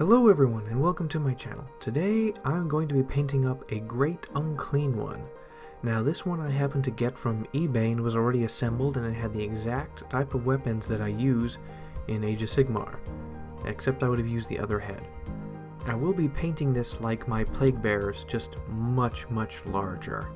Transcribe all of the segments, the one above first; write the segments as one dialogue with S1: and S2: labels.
S1: Hello everyone and welcome to my channel. Today I'm going to be painting up a great Unclean one. Now this one I happened to get from eBay and was already assembled, and it had the exact type of weapons that I use in Age of Sigmar, except I would have used the other head. I will be painting this like my Plague Bearers, just much larger.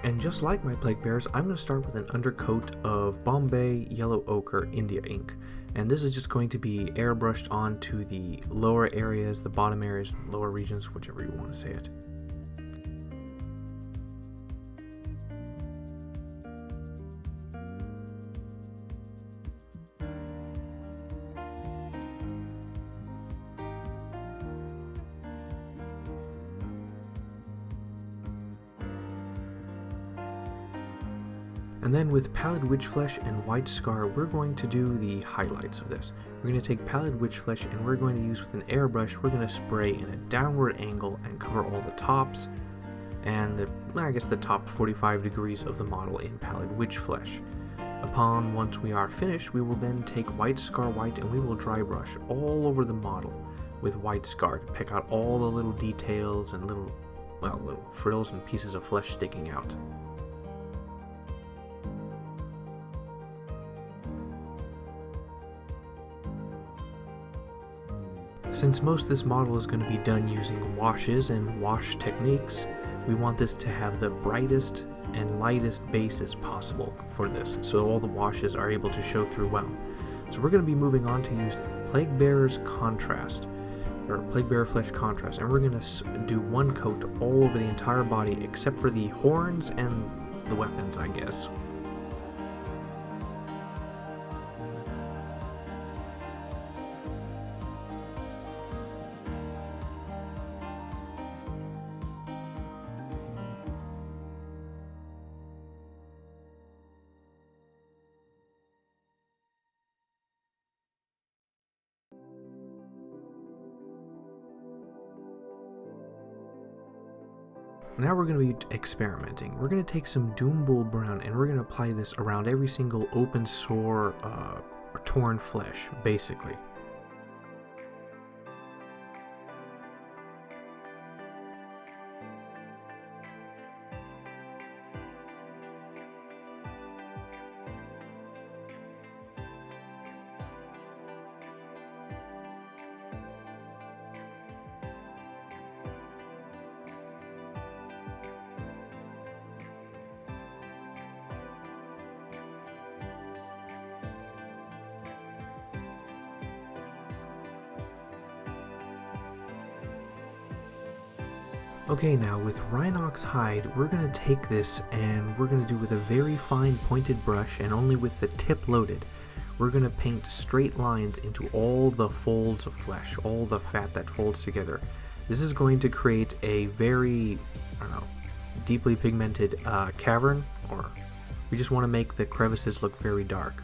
S1: And just like my Plague Bearers, I'm going to start with an undercoat of Bombay Yellow Ochre India ink. And this is just going to be airbrushed onto the lower areas, the bottom areas, lower regions, whichever you want to say it. And then with Pallid Witch Flesh and White Scar, we're going to do the highlights of this. We're going to take Pallid Witch Flesh and we're going to use with an airbrush, we're going to spray in a downward angle and cover all the tops and I guess the top 45 degrees of the model in Pallid Witch Flesh. Once we are finished, we will then take White Scar White and we will dry brush all over the model with White Scar to pick out all the little details and little frills and pieces of flesh sticking out. Since most of this model is going to be done using washes and wash techniques, we want this to have the brightest and lightest bases possible for this, so all the washes are able to show through well. So we're going to be moving on to use Plague Bearer's Contrast, or Plague Bearer Flesh Contrast, and we're going to do one coat all over the entire body except for the horns and the weapons, I guess. Now we're going to be experimenting. We're going to take some Doom Bull Brown and we're going to apply this around every single open sore or torn flesh, basically. Okay, now with Rhinox Hide, we're going to take this and we're going to do with a very fine pointed brush and only with the tip loaded. We're going to paint straight lines into all the folds of flesh, all the fat that folds together. This is going to create a very, deeply pigmented cavern, or we just want to make the crevices look very dark.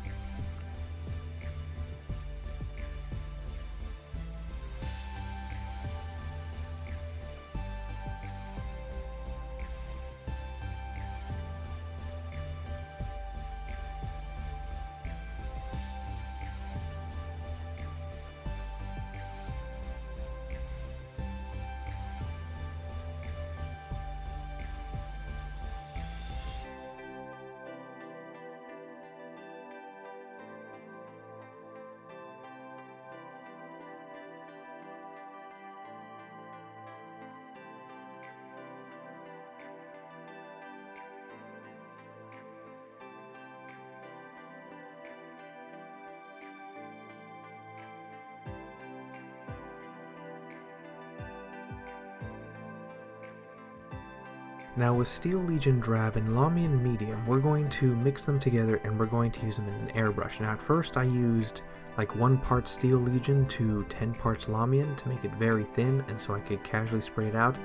S1: Now with Steel Legion Drab and Lamian Medium, we're going to mix them together and we're going to use them in an airbrush. Now at first I used like 1 part Steel Legion to 10 parts Lamian to make it very thin and so I could casually spray it out.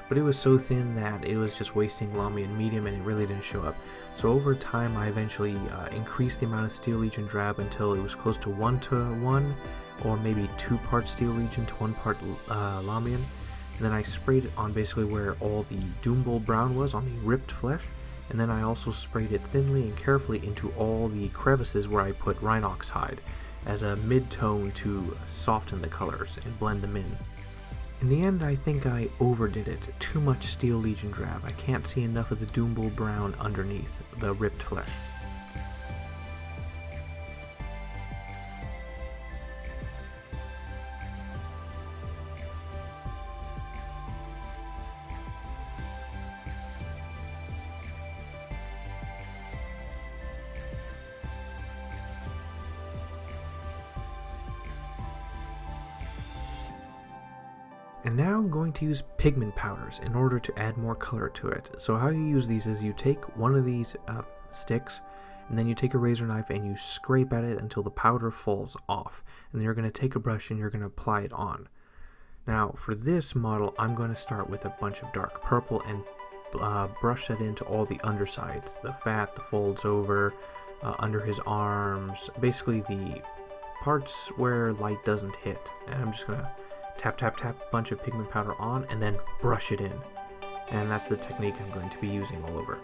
S1: But it was so thin that it was just wasting Lamian Medium and it really didn't show up. So over time I eventually increased the amount of Steel Legion Drab until it was close to 1:1, or maybe 2 parts Steel Legion to 1 part Lamian. And then I sprayed it on basically where all the Doom Bull Brown was, on the ripped flesh, and then I also sprayed it thinly and carefully into all the crevices where I put Rhinox Hide as a mid-tone to soften the colors and blend them in. In the end, I think I overdid it. Too much Steel Legion drab. I can't see enough of the Doombull brown underneath the ripped flesh. And now I'm going to use Pigment Powders in order to add more color to it. So how you use these is you take one of these sticks, and then you take a razor knife and you scrape at it until the powder falls off. And then you're going to take a brush and you're going to apply it on. Now for this model, I'm going to start with a bunch of dark purple and brush that into all the undersides. The fat, the folds over, under his arms, basically the parts where light doesn't hit. And I'm just going to tap a bunch of pigment powder on and then brush it in, and that's the technique I'm going to be using all over.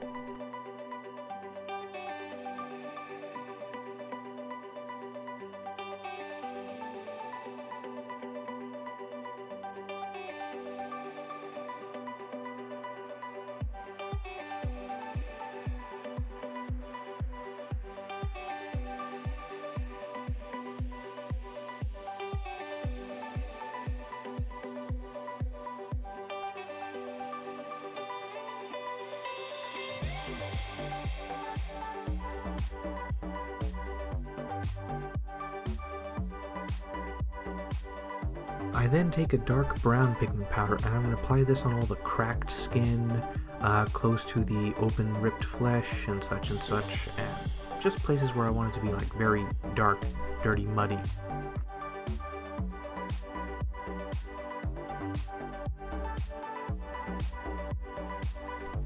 S1: I then take a dark brown pigment powder and I'm going to apply this on all the cracked skin, close to the open ripped flesh and such, and just places where I want it to be like very dark, dirty, muddy.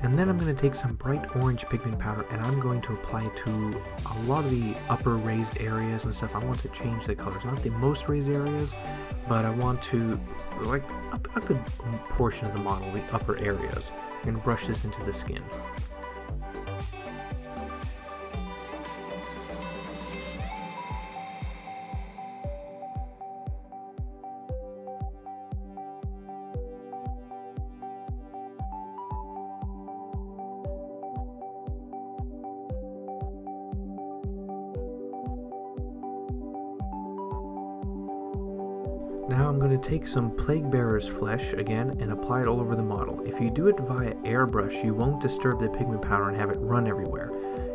S1: And then I'm going to take some bright orange pigment powder and I'm going to apply it to a lot of the upper raised areas and stuff. I want to change the colors, not the most raised areas, but I want to, like, a good portion of the model, the upper areas. I'm going to brush this into the skin. Now I'm going to take some Plague Bearer's flesh again and apply it all over the model. If you do it via airbrush, you won't disturb the pigment powder and have it run everywhere.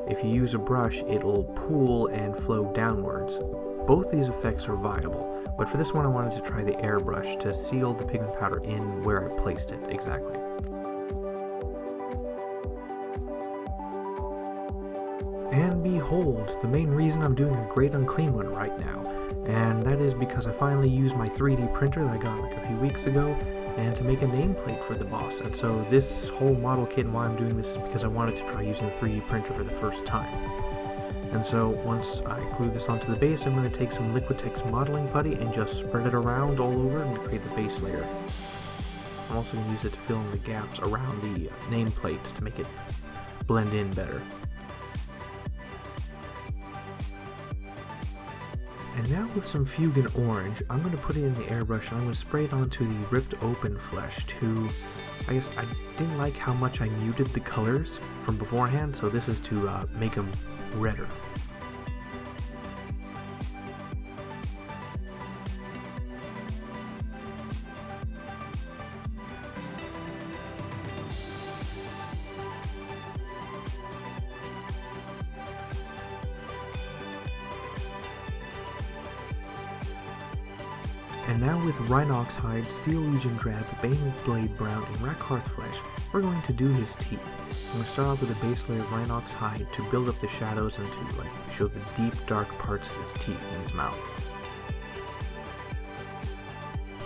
S1: If you use a brush, it'll pool and flow downwards. Both these effects are viable, but for this one I wanted to try the airbrush to seal the pigment powder in where I placed it exactly. And behold, the main reason I'm doing a great Unclean one right now. And that is because I finally used my 3D printer that I got like a few weeks ago and to make a nameplate for the boss. And so this whole model kit and why I'm doing this is because I wanted to try using the 3D printer for the first time. And so once I glue this onto the base, I'm going to take some Liquitex modeling putty and just spread it around all over and create the base layer. I'm also going to use it to fill in the gaps around the nameplate to make it blend in better. And now with some Fugan Orange, I'm going to put it in the airbrush and I'm going to spray it onto the ripped open flesh to, I guess I didn't like how much I muted the colors from beforehand, so this is to make them redder. And now with Rhinox Hide, Steel Legion Drab, Bane Blade Brown, and Rackhearth Flesh, we're going to do his teeth. I'm going to start off with a base layer of Rhinox Hide to build up the shadows and to show the deep dark parts of his teeth and his mouth.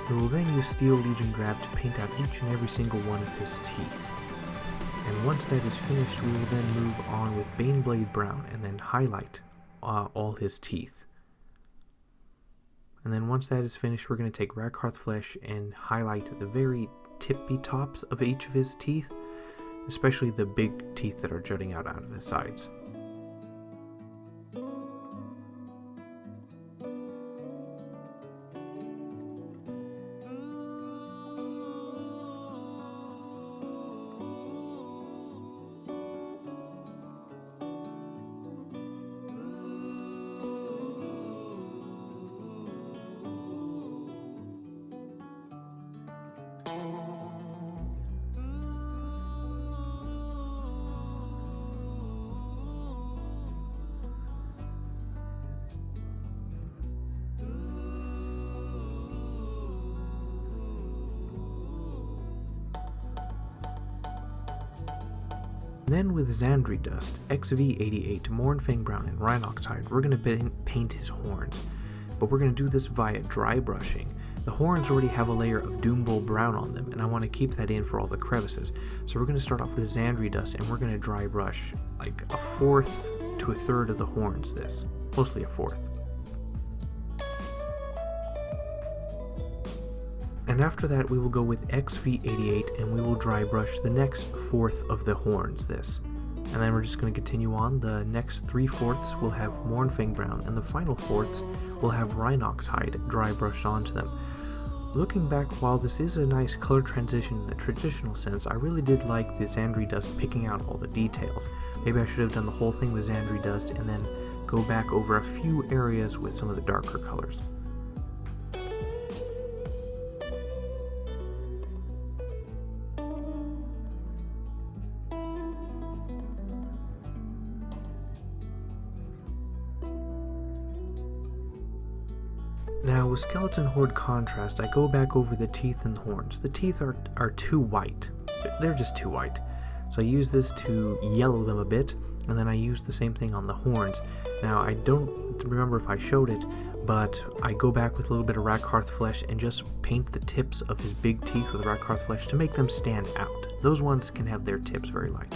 S1: We will then use Steel Legion Drab to paint out each and every single one of his teeth. And once that is finished, we will then move on with Bane Blade Brown and then highlight all his teeth. And then once that is finished, we're going to take Rackhearth Flesh and highlight the very tippy tops of each of his teeth especially the big teeth that are jutting out of the sides. Then with Xandri Dust, XV88, Mornfang Brown, and Rhinox Hide, we're going to paint his horns. But we're going to do this via dry brushing. The horns already have a layer of Doombull Brown on them, and I want to keep that in for all the crevices. So we're going to start off with Xandri Dust, and we're going to dry brush like a fourth to a third of the horns mostly a fourth. And after that we will go with XV88 and we will dry brush the next fourth of the horns And then we're just going to continue on. The next 3/4 will have Mornfang Brown and the final fourths will have Rhinox Hide dry brushed onto them. Looking back, while this is a nice color transition in the traditional sense, I really did like the Xandri Dust picking out all the details. Maybe I should have done the whole thing with Xandri Dust and then go back over a few areas with some of the darker colors. Now with Skeleton Horde Contrast, I go back over the teeth and the horns. The teeth are too white. They're just too white. So I use this to yellow them a bit, and then I use the same thing on the horns. Now I don't remember if I showed it, but I go back with a little bit of Rakarth flesh and just paint the tips of his big teeth with Rakarth flesh to make them stand out. Those ones can have their tips very light.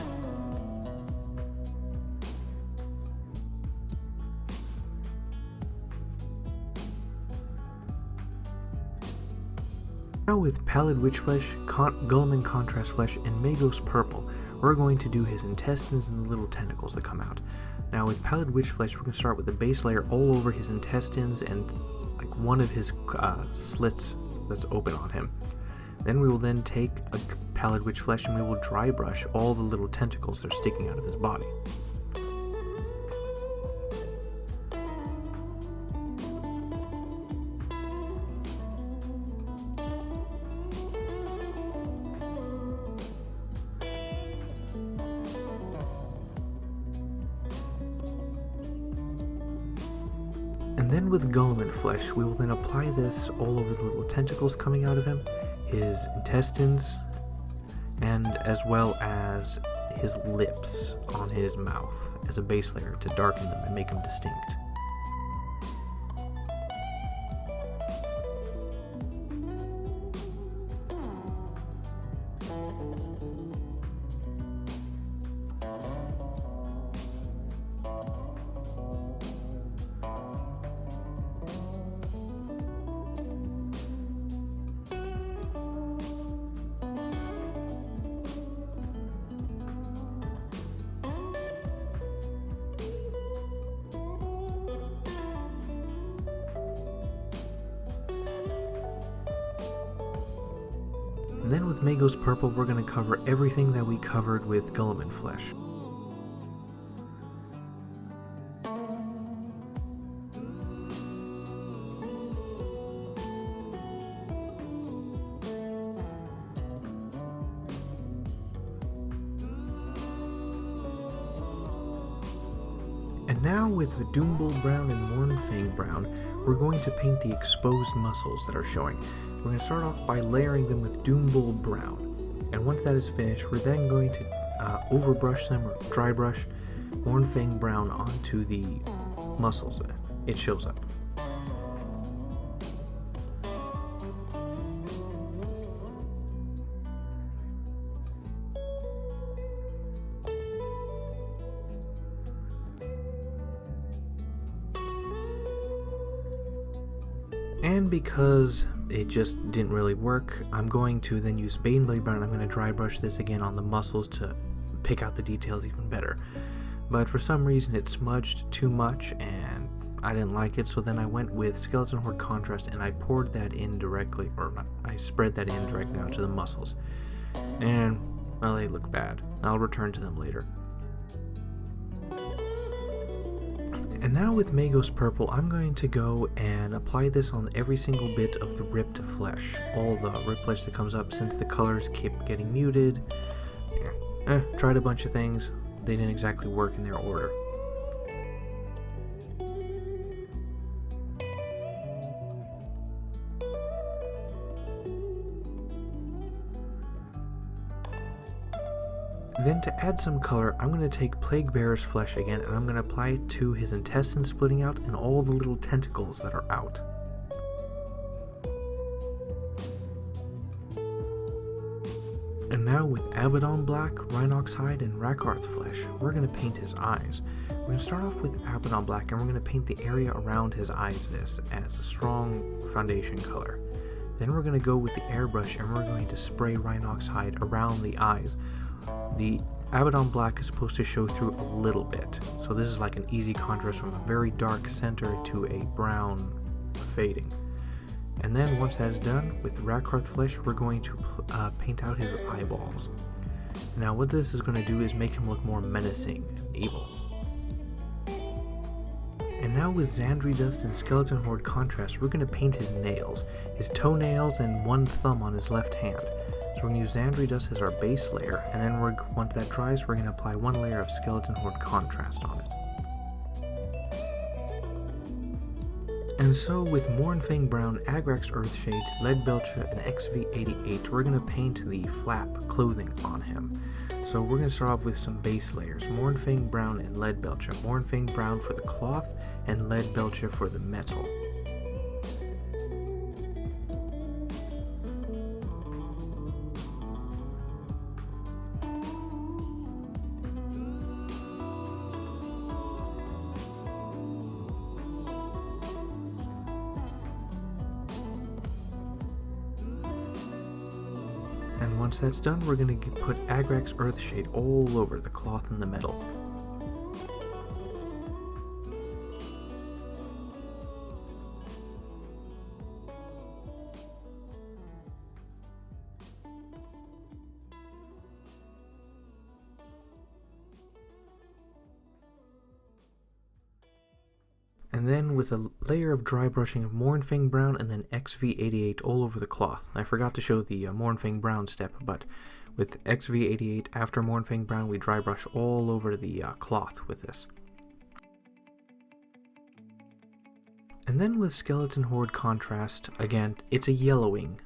S1: Now with Pallid Witch Flesh, Guilliman Contrast Flesh, and Magos Purple, we're going to do his intestines and the little tentacles that come out. Now with Pallid Witch Flesh, we're going to start with the base layer all over his intestines and like one of his slits that's open on him. Then we will then take a Pallid Witch Flesh and we will dry brush all the little tentacles that are sticking out of his body. And then with Guilliman Flesh, we will then apply this all over the little tentacles coming out of him, his intestines, and as well as his lips on his mouth as a base layer to darken them and make them distinct. And then with Magos Purple, we're going to cover everything that we covered with Guilliman Flesh. And now with the Doombull Brown and Mornfang Brown, we're going to paint the exposed muscles that are showing. We're going to start off by layering them with Doombull Brown. And once that is finished, we're then going to overbrush them or dry brush Mornfang Brown onto the muscles. It shows up. And because it just didn't really work, I'm going to then use Baneblade Brown. I'm going to dry brush this again on the muscles to pick out the details even better. But for some reason it smudged too much and I didn't like it, so then I went with Skeleton Horde Contrast and I poured that in directly, or I spread that in directly onto the muscles. And, well, they look bad. I'll return to them later. And now with Magos Purple, I'm going to go and apply this on every single bit of the ripped flesh. All the ripped flesh that comes up, since the colors keep getting muted. Tried a bunch of things. They didn't exactly work in their order. Then to add some color, I'm going to take Plague Bearer's flesh again and I'm going to apply it to his intestines splitting out and all the little tentacles that are out. And now with Abaddon Black, Rhinox Hide, and Rakarth flesh, we're going to paint his eyes. We're going to start off with Abaddon Black and we're going to paint the area around his eyes this as a strong foundation color. Then we're going to go with the airbrush and we're going to spray Rhinox Hide around the eyes. The Abaddon Black is supposed to show through a little bit, so this is like an easy contrast from a very dark center to a brown fading. And then once that is done, with Rakarth flesh, we're going to paint out his eyeballs. Now what this is going to do is make him look more menacing and evil. And now with Xandri Dust and Skeleton Horde Contrast, we're going to paint his nails, his toenails, and one thumb on his left hand. So we're going to use Xandri Dust as our base layer, and then once that dries, we're going to apply one layer of Skeleton Horde Contrast on it. And so with Mournfang Brown, Agrax Earthshade, Leadbelcher, and XV88, we're going to paint the flap clothing on him. So we're going to start off with some base layers, Mournfang Brown and Leadbelcher. Mournfang Brown for the cloth, and Leadbelcher for the metal. And once that's done, we're going to put Agrax Earthshade all over the cloth and the metal. And then with a layer of dry brushing of Mournfang Brown and then XV88 all over the cloth. I forgot to show the Mournfang Brown step, but with XV88 after Mournfang Brown we dry brush all over the cloth with this. And then with Skeleton Horde Contrast, again, it's a yellowing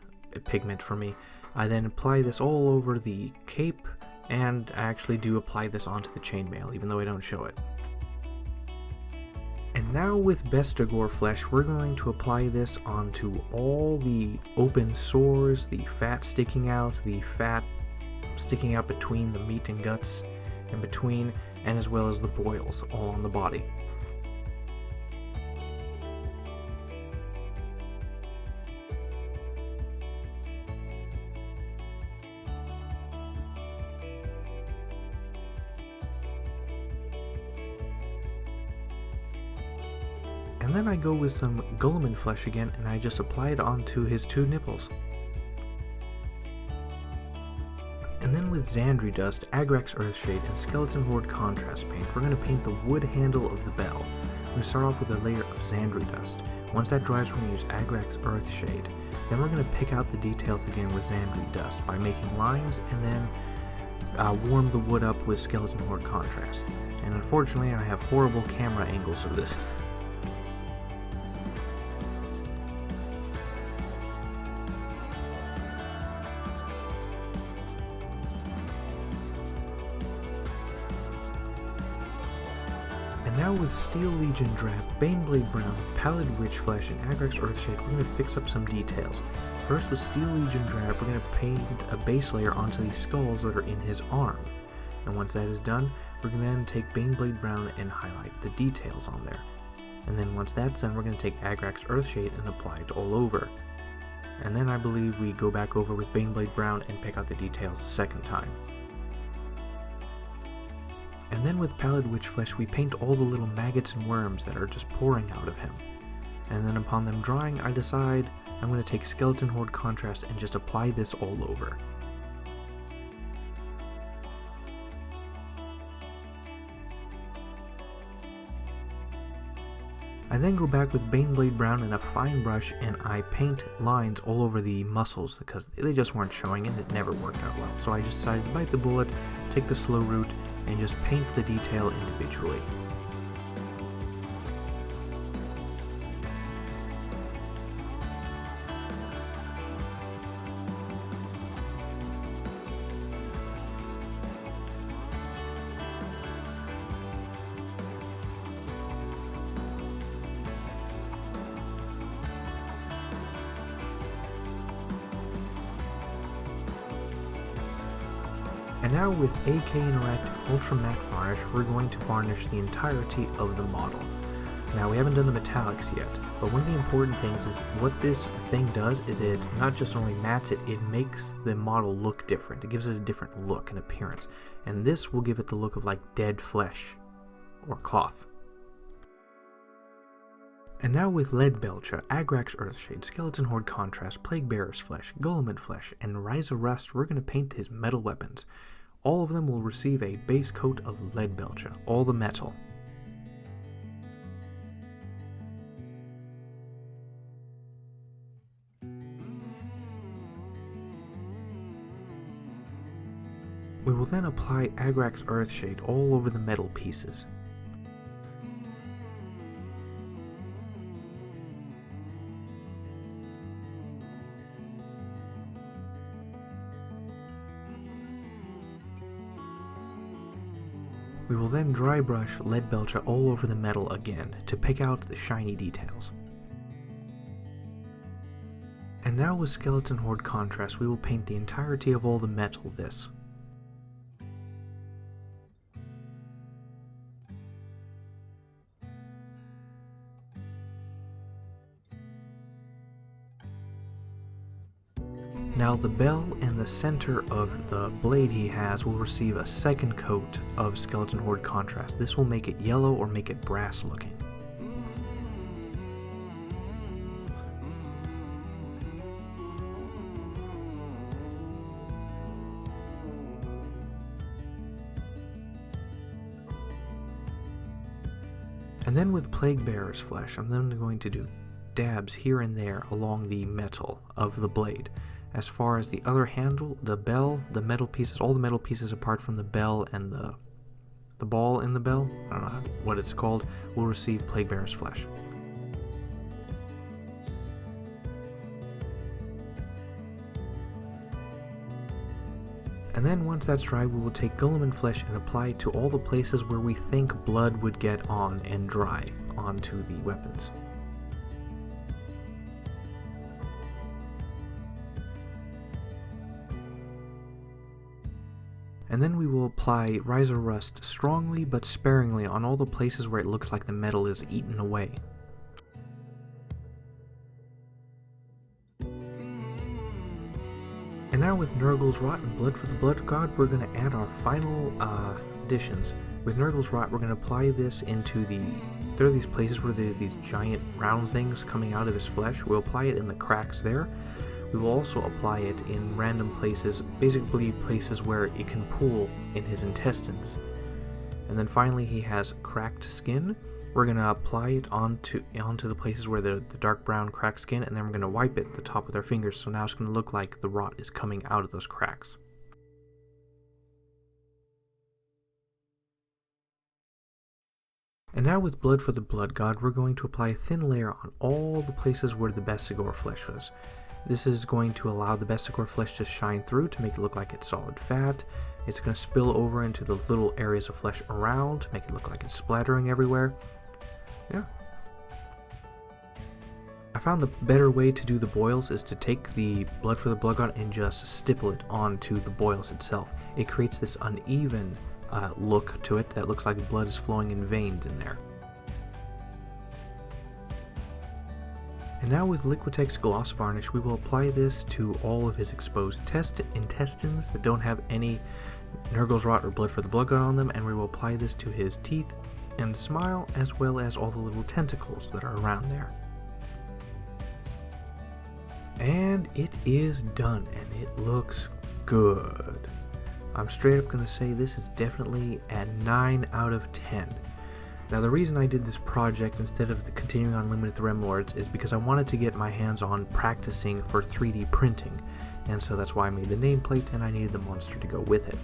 S1: pigment for me. I then apply this all over the cape, and I actually do apply this onto the chainmail, even though I don't show it. And now with Bestigor flesh, we're going to apply this onto all the open sores, the fat sticking out between the meat and guts in between, and as well as the boils all on the body. And then I go with some Guilliman flesh again and I just apply it onto his two nipples. And then with Xandri Dust, Agrax Earthshade, and Skeleton Horde Contrast paint, we're going to paint the wood handle of the bell. We're going to start off with a layer of Xandri Dust. Once that dries, we're going to use Agrax Earthshade. Then we're going to pick out the details again with Xandri Dust by making lines and then warm the wood up with Skeleton Horde Contrast. And unfortunately I have horrible camera angles of this. And now with Steel Legion Drab, Baneblade Brown, Pallid Witch Flesh, and Agrax Earthshade, we're going to fix up some details. First with Steel Legion Drab, we're going to paint a base layer onto these skulls that are in his arm. And once that is done, we're going to then take Baneblade Brown and highlight the details on there. And then once that's done, we're going to take Agrax Earthshade and apply it all over. And then I believe we go back over with Baneblade Brown and pick out the details a second time. And then with Pallid Witchflesh, we paint all the little maggots and worms that are just pouring out of him. And then upon them drying, I decide I'm going to take Skeleton Horde Contrast and just apply this all over. I then go back with Baneblade Brown and a fine brush and I paint lines all over the muscles because they just weren't showing and it never worked out well. So I just decided to bite the bullet, take the slow route, and just paint the detail individually. And now with AK Interactive Ultra Matte Varnish, we're going to varnish the entirety of the model. Now we haven't done the metallics yet, but one of the important things is what this thing does is it not just only mattes it, it makes the model look different. It gives it a different look and appearance. And this will give it the look of like dead flesh or cloth. And now with Leadbelcher, Agrax Earthshade, Skeleton Horde Contrast, Plaguebearer's Flesh, Golem Flesh, and Ryza Rust, we're going to paint his metal weapons. All of them will receive a base coat of Leadbelcher, all the metal. We will then apply Agrax Earthshade all over the metal pieces. We will then dry brush Leadbelcher all over the metal again to pick out the shiny details. And now with Skeleton Horde Contrast, we will paint the entirety of all the metal this. Now the bell and the center of the blade he has will receive a second coat of Skeleton Horde Contrast. This will make it yellow or make it brass looking. And then with Plaguebearer's Flesh, I'm then going to do dabs here and there along the metal of the blade. As far as the other handle, the bell, the metal pieces, all the metal pieces apart from the bell and the ball in the bell, I don't know what it's called, will receive Plaguebearer's Flesh. And then once that's dry, we will take Golem Flesh and apply it to all the places where we think blood would get on and dry onto the weapons. And then we will apply Ryza Rust strongly but sparingly on all the places where it looks like the metal is eaten away. And now with Nurgle's Rot and Blood for the Blood God, we're going to add our final additions. With Nurgle's Rot, we're going to apply this into there are these places where there are these giant round things coming out of his flesh. We'll apply it in the cracks there. We will also apply it in random places, basically places where it can pool in his intestines. And then finally he has cracked skin. We're going to apply it onto the places where the dark brown cracked skin, and then we're going to wipe it at the top with our fingers, so now it's going to look like the rot is coming out of those cracks. And now with Blood for the Blood God, we're going to apply a thin layer on all the places where the Bestigor flesh was. This is going to allow the Bestigor flesh to shine through to make it look like it's solid fat. It's going to spill over into the little areas of flesh around to make it look like it's splattering everywhere. Yeah. I found the better way to do the boils is to take the Blood for the Blood God and just stipple it onto the boils itself. It creates this uneven look to it that looks like the blood is flowing in veins in there. And now with Liquitex Gloss Varnish, we will apply this to all of his exposed intestines that don't have any Nurgle's Rot or Blood for the Blood God on them, and we will apply this to his teeth and smile, as well as all the little tentacles that are around there. And it is done, and it looks good. I'm straight up going to say this is definitely a 9 out of 10. Now the reason I did this project instead of continuing on Limited Rem Lords is because I wanted to get my hands on practicing for 3D printing, and so that's why I made the nameplate, and I needed the monster to go with it.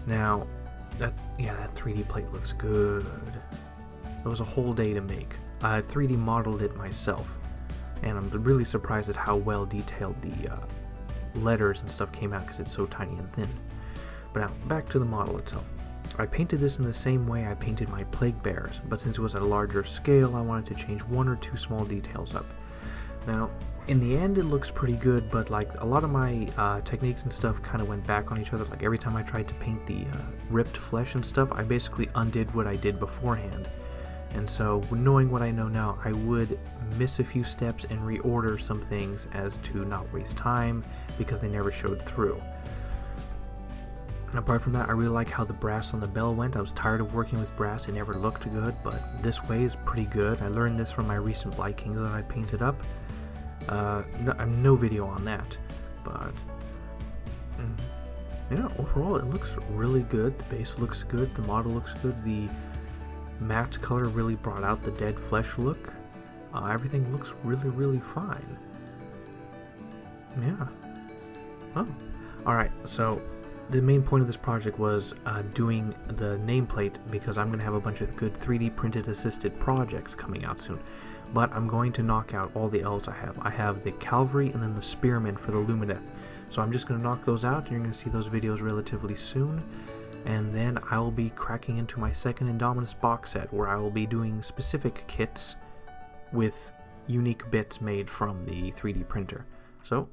S1: Now, that 3D plate looks good. It was a whole day to make. I 3D modeled it myself, and I'm really surprised at how well detailed the letters and stuff came out because it's so tiny and thin. But now, back to the model itself. I painted this in the same way I painted my Plague Bears, but since it was at a larger scale, I wanted to change one or two small details up. Now, in the end, it looks pretty good, but like a lot of my techniques and stuff kind of went back on each other. Like every time I tried to paint the ripped flesh and stuff, I basically undid what I did beforehand. And so, knowing what I know now, I would miss a few steps and reorder some things as to not waste time because they never showed through. And apart from that, I really like how the brass on the bell went. I was tired of working with brass, it never looked good, but this way is pretty good. I learned this from my recent Blight King that I painted up. No video on that, but yeah, overall it looks really good. The base looks good, the model looks good, the matte color really brought out the dead flesh look. Everything looks really fine. Yeah. Oh, alright, so the main point of this project was doing the nameplate because I'm going to have a bunch of good 3D printed assisted projects coming out soon. But I'm going to knock out all the elves I have. I have the Cavalry and then the Spearmen for the Lumineth. So I'm just going to knock those out, and you're going to see those videos relatively soon. And then I will be cracking into my second Indominus box set, where I will be doing specific kits with unique bits made from the 3D printer. So,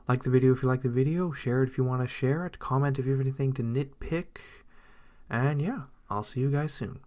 S1: like the video if you like the video, share it if you want to share it, comment if you have anything to nitpick, and yeah, I'll see you guys soon.